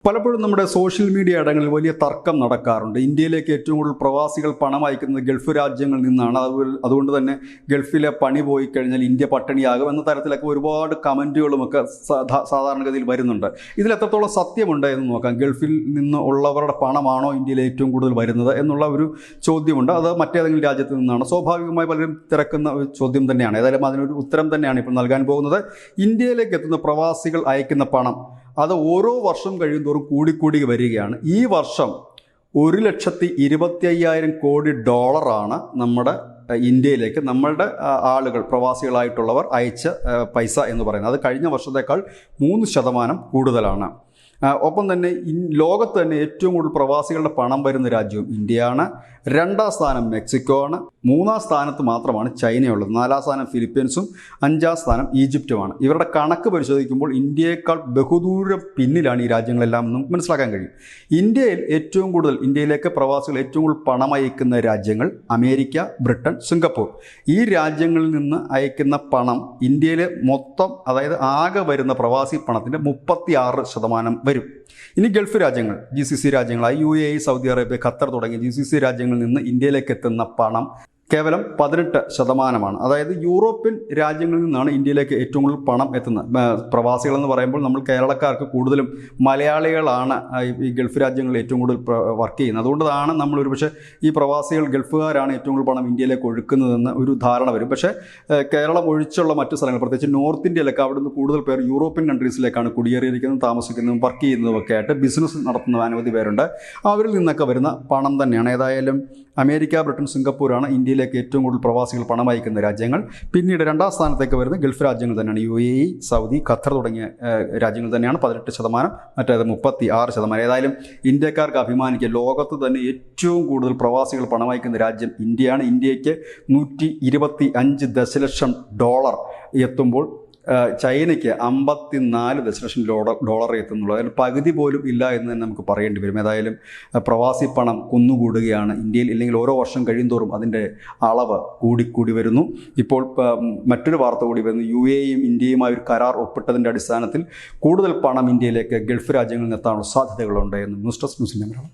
പലപ്പോഴും നമ്മുടെ social media ഇടങ്ങളിൽ വലിയ തർക്കം നടക്കാറുണ്ട്. ഇന്ത്യയിലേക്ക് ഏറ്റവും കൂടുതൽ പ്രവാസികൾ പണം അയക്കുന്നത് ഗൾഫ് രാജ്യങ്ങളിൽ നിന്നാണ്. അതുകൊണ്ട് തന്നെ ഗൾഫിലെ പണി പോയി കഴിഞ്ഞാൽ ഇന്ത്യ പട്ടിണിയാകും എന്ന തരത്തിലൊക്കെ ഒരുപാട് കമൻറ്റുകളുമൊക്കെ സാധാരണഗതിയിൽ വരുന്നുണ്ട്. ഇതിൽ എത്രത്തോളം സത്യമുണ്ട് എന്ന് നോക്കാം. ഗൾഫിൽ നിന്ന് ഉള്ളവരുടെ പണമാണോ ഇന്ത്യയിൽ ഏറ്റവും കൂടുതൽ വരുന്നത് എന്നുള്ള ഒരു ചോദ്യമുണ്ട്. അത് മറ്റേതെങ്കിലും രാജ്യത്ത് നിന്നാണ്? സ്വാഭാവികമായി പലരും തിരക്കുന്ന ഒരു ചോദ്യം തന്നെയാണ്. ഏതായാലും അതിനൊരു ഉത്തരം തന്നെയാണ് ഇപ്പോൾ നൽകാൻ പോകുന്നത്. ഇന്ത്യയിലേക്ക് എത്തുന്ന പ്രവാസികൾ അയക്കുന്ന പണം അത് ഓരോ വർഷം കഴിയുന്തോറും കൂടിക്കൂടി വരികയാണ്. ഈ വർഷം 1,25,000 കോടി ഡോളറാണ് നമ്മുടെ ഇന്ത്യയിലേക്ക് നമ്മളുടെ ആളുകൾ പ്രവാസികളായിട്ടുള്ളവർ അയച്ച പൈസ എന്ന് പറയുന്നത്. അത് കഴിഞ്ഞ വർഷത്തേക്കാൾ 3% കൂടുതലാണ്. ഒപ്പം തന്നെ ലോകത്ത് തന്നെ ഏറ്റവും കൂടുതൽ പ്രവാസികളുടെ പണം വരുന്ന രാജ്യവും ഇന്ത്യയാണ്. 2ാം സ്ഥാനം മെക്സിക്കോ ആണ്. 3ാം സ്ഥാനത്ത് മാത്രമാണ് ചൈനയുള്ളത്. 4ാം സ്ഥാനം ഫിലിപ്പീൻസും 5ാം സ്ഥാനം ഈജിപ്തുമാണ്. ഇവരുടെ കണക്ക് പരിശോധിക്കുമ്പോൾ ഇന്ത്യയേക്കാൾ ബഹുദൂരം പിന്നിലാണ് ഈ രാജ്യങ്ങളെല്ലാം എന്നും മനസ്സിലാക്കാൻ കഴിയും. ഇന്ത്യയിലേക്ക് പ്രവാസികൾ ഏറ്റവും കൂടുതൽ പണം അയക്കുന്ന രാജ്യങ്ങൾ അമേരിക്ക, ബ്രിട്ടൻ, സിംഗപ്പൂർ. ഈ രാജ്യങ്ങളിൽ നിന്ന് അയക്കുന്ന പണം ഇന്ത്യയിലെ മൊത്തം, അതായത് ആകെ വരുന്ന പ്രവാസി പണത്തിൻ്റെ 36% വരും. ഇനി ഗൾഫ് രാജ്യങ്ങൾ, GCC രാജ്യങ്ങളായ UAE, Saudi Arabia, Qatar തുടങ്ങിയ GCC രാജ്യങ്ങളിൽ നിന്ന് ഇന്ത്യയിലേക്ക് എത്തുന്ന പണം കേവലം 18%. അതായത് യൂറോപ്യൻ രാജ്യങ്ങളിൽ നിന്നാണ് ഇന്ത്യയിലേക്ക് ഏറ്റവും കൂടുതൽ പണം എത്തുന്നത്. പ്രവാസികളെന്ന് പറയുമ്പോൾ നമ്മൾ കേരളക്കാർക്ക് കൂടുതലും മലയാളികളാണ് ഈ ഗൾഫ് രാജ്യങ്ങളിൽ ഏറ്റവും കൂടുതൽ വർക്ക് ചെയ്യുന്നത്. അതുകൊണ്ടാണ് നമ്മൾ ഒരുപക്ഷെ ഈ പ്രവാസികൾ ഗൾഫുകാരാണ് ഏറ്റവും കൂടുതൽ പണം ഇന്ത്യയിലേക്ക് ഒഴുക്കുന്നതെന്ന് ഒരു ധാരണ വരും. പക്ഷേ കേരളം ഒഴിച്ചുള്ള മറ്റു സ്ഥലങ്ങൾ, പ്രത്യേകിച്ച് നോർത്ത് ഇന്ത്യയിലൊക്കെ അവിടുന്ന് കൂടുതൽ പേർ യൂറോപ്യൻ കൺട്രീസിലേക്കാണ് കുടിയേറിയിരിക്കുന്നതും താമസിക്കുന്നതും വർക്ക് ചെയ്യുന്നതും ഒക്കെ ആയിട്ട് ബിസിനസ് നടത്തുന്ന അനവധി പേരുണ്ട്. അവരിൽ നിന്നൊക്കെ വരുന്ന പണം തന്നെയാണ്. ഏതായാലും അമേരിക്ക, ബ്രിട്ടൻ, സിംഗപ്പൂരാണ് ഇന്ത്യയിലേക്ക് ഏറ്റവും കൂടുതൽ പ്രവാസികൾ പണം അയക്കുന്ന രാജ്യങ്ങൾ. പിന്നീട് 2ാം സ്ഥാനത്തേക്ക് വരുന്ന ഗൾഫ് രാജ്യങ്ങൾ തന്നെയാണ്. UAE, സൗദി, ഖത്തർ തുടങ്ങിയ രാജ്യങ്ങൾ തന്നെയാണ്. 18%, മറ്റേത് 36%. ഏതായാലും ഇന്ത്യക്കാർക്ക് അഭിമാനിക്കുക. ലോകത്ത് തന്നെ ഏറ്റവും കൂടുതൽ പ്രവാസികൾ പണം അയക്കുന്ന രാജ്യം ഇന്ത്യയാണ്. ഇന്ത്യക്ക് $125 ദശലക്ഷം എത്തുമ്പോൾ ചൈനയ്ക്ക് $54 ദശലക്ഷം എത്തുന്നുള്ളൂ. അതിൽ പകുതി പോലും ഇല്ല എന്ന് തന്നെ നമുക്ക് പറയേണ്ടി വരും. ഏതായാലും പ്രവാസി പണം കുന്നുകൂടുകയാണ് ഇന്ത്യയിൽ. ഇല്ലെങ്കിൽ ഓരോ വർഷം കഴിയുന്തോറും അതിൻ്റെ അളവ് കൂടിക്കൂടി വരുന്നു. ഇപ്പോൾ മറ്റൊരു വാർത്ത കൂടി വരുന്നു. UAEയും ഇന്ത്യയുമായി ഒരു കരാർ ഒപ്പിട്ടതിൻ്റെ അടിസ്ഥാനത്തിൽ കൂടുതൽ പണം ഇന്ത്യയിലേക്ക് ഗൾഫ് രാജ്യങ്ങളിൽ നിന്ന് എത്താനുള്ള സാധ്യതകളുണ്ട് എന്ന് ന്യൂസ് ഡെസ്ക് ന്യൂസിൻ്റെ മലയാളം.